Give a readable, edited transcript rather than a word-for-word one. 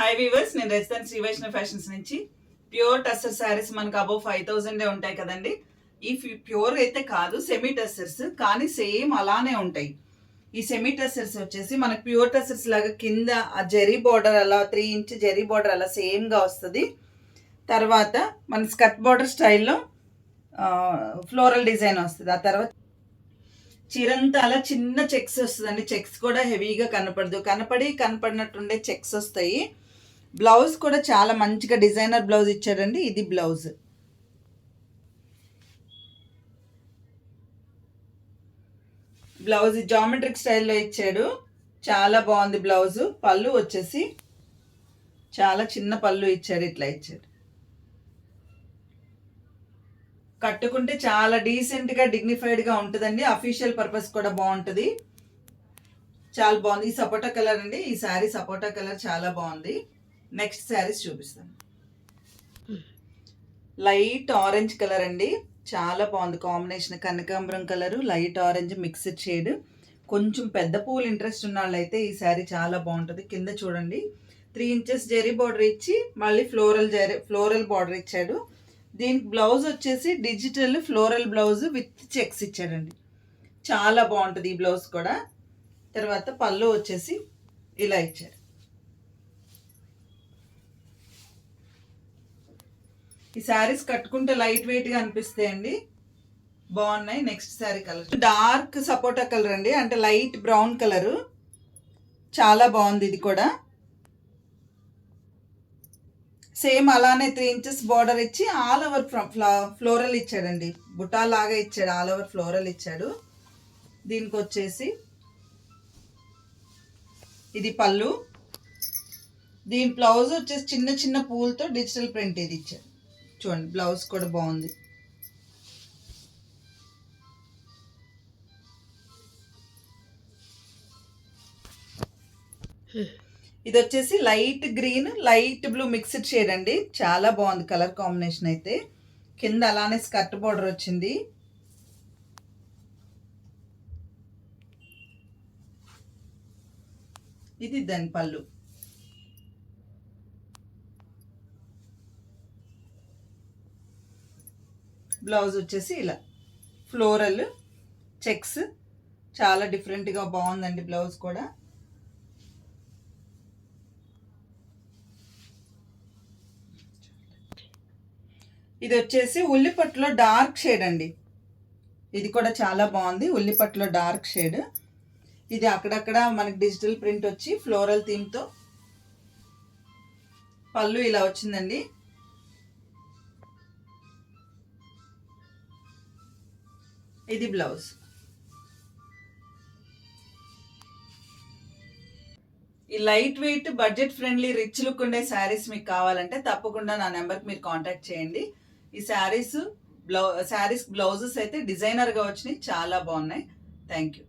Hi weavers, నేను residence Shri Vaishnav fashions నుంచి. Pure tussar saris మనకు అబౌవ్ 5,000 ఉంటాయి కదండి. ఈ ప్యూర్ అయితే కాదు, సెమీ టస్సర్స్, కానీ సేమ్ అలానే ఉంటాయి. ఈ సెమీ టస్సర్స్ వచ్చేసి మనకు ప్యూర్ టస్సర్స్ లాగా కింద ఆ జెరీ బార్డర్ అలా 3 ఇంచ్ జెరీ బార్డర్ అలా సేమ్గా వస్తుంది. తర్వాత మన స్కర్ట్ బార్డర్ స్టైల్లో ఫ్లోరల్ డిజైన్ వస్తుంది. ఆ తర్వాత చీరంతా అలా చిన్న చెక్స్ వస్తుందండి. చెక్స్ కూడా హెవీగా కనపడదు, కనపడినట్టుండే చెక్స్ వస్తాయి. బ్లౌజ్ కూడా చాలా మంచిగా డిజైనర్ బ్లౌజ్ ఇచ్చాడండి. ఇది బ్లౌజ్. బ్లౌజ్ జామెట్రిక్ స్టైల్లో ఇచ్చాడు, చాలా బాగుంది బ్లౌజ్. పళ్ళు వచ్చేసి చాలా చిన్న పళ్ళు ఇచ్చాడు, ఇట్లా ఇచ్చాడు. కట్టుకుంటే చాలా డీసెంట్గా డిగ్నిఫైడ్గా ఉంటుందండి. అఫీషియల్ పర్పస్ కూడా బాగుంటుంది. చాలా బాగుంది. ఈ సపోటా కలర్ అండి, ఈ శారీ సపోటా కలర్ చాలా బాగుంది. నెక్స్ట్ శారీస్ చూపిస్తాను. లైట్ ఆరెంజ్ కలర్ అండి, చాలా బాగుంది కాంబినేషన్. కనకాంబరం colour, light orange mixed shade. కొంచెం పెద్ద పూలు ఇంట్రెస్ట్ ఉన్న వాళ్ళైతే ఈ శారీ చాలా బాగుంటుంది. కింద చూడండి 3 ఇంచెస్ జెరీ బార్డర్ ఇచ్చి మళ్ళీ ఫ్లోరల్ బార్డర్ ఇచ్చాడు. దీనికి బ్లౌజ్ వచ్చేసి digital floral blouse with checks ఇచ్చాడండి. చాలా బాగుంటుంది ఈ బ్లౌజ్ కూడా. తర్వాత పళ్ళు వచ్చేసి ఇలా ఇచ్చాడు. ఈ శారీస్ కట్టుకుంటే లైట్ వెయిట్గా అనిపిస్తాయండి, బాగున్నాయి. నెక్స్ట్ శారీ కలర్ డార్క్ సపోటా కలర్ అండి, అంటే లైట్ బ్రౌన్ కలరు, చాలా బాగుంది. ఇది కూడా సేమ్ అలానే 3 ఇంచెస్ బార్డర్ ఇచ్చి ఆల్ ఓవర్ ఫ్లోరల్ ఇచ్చాడండి. బుటా లాగా ఇచ్చాడు, ఆల్ ఓవర్ ఫ్లోరల్ ఇచ్చాడు. దీనికి వచ్చేసి ఇది పళ్ళు. దీని బ్లౌజ్ వచ్చేసి చిన్న చిన్న పూలతో డిజిటల్ ప్రింట్ ఇది ఇచ్చాడు. చూడండి బ్లౌజ్ కూడా బాగుంది. ఇది వచ్చేసి light green light blue mixed shade అండి, చాలా బాగుంది కలర్ కాంబినేషన్ అయితే. కింద అలానే స్కర్ట్ బార్డర్ వచ్చింది. ఇది దాని పళ్ళు. బ్లౌజ్ వచ్చేసి ఇలా ఫ్లోరల్ చెక్స్, చాలా డిఫరెంట్గా బాగుందండి బ్లౌజ్ కూడా. ఇది వచ్చేసి ఉల్లిపట్టులో డార్క్ షేడ్ అండి, ఇది కూడా చాలా బాగుంది. ఉల్లిపట్టులో డార్క్ షేడ్. ఇది అక్కడక్కడ మనకి డిజిటల్ ప్రింట్ వచ్చి ఫ్లోరల్ థీమ్తో పళ్ళు ఇలా వచ్చిందండి. ఇది బ్లౌజ్. ఈ light weight budget friendly rich look ఉండే శారీస్ మీకు కావాలంటే తప్పకుండా నా నెంబర్కి మీరు కాంటాక్ట్ చేయండి. ఈ శారీస్ బ్లౌజెస్ అయితే డిజైనర్గా వచ్చినాయి, చాలా బాగున్నాయి. Thank you.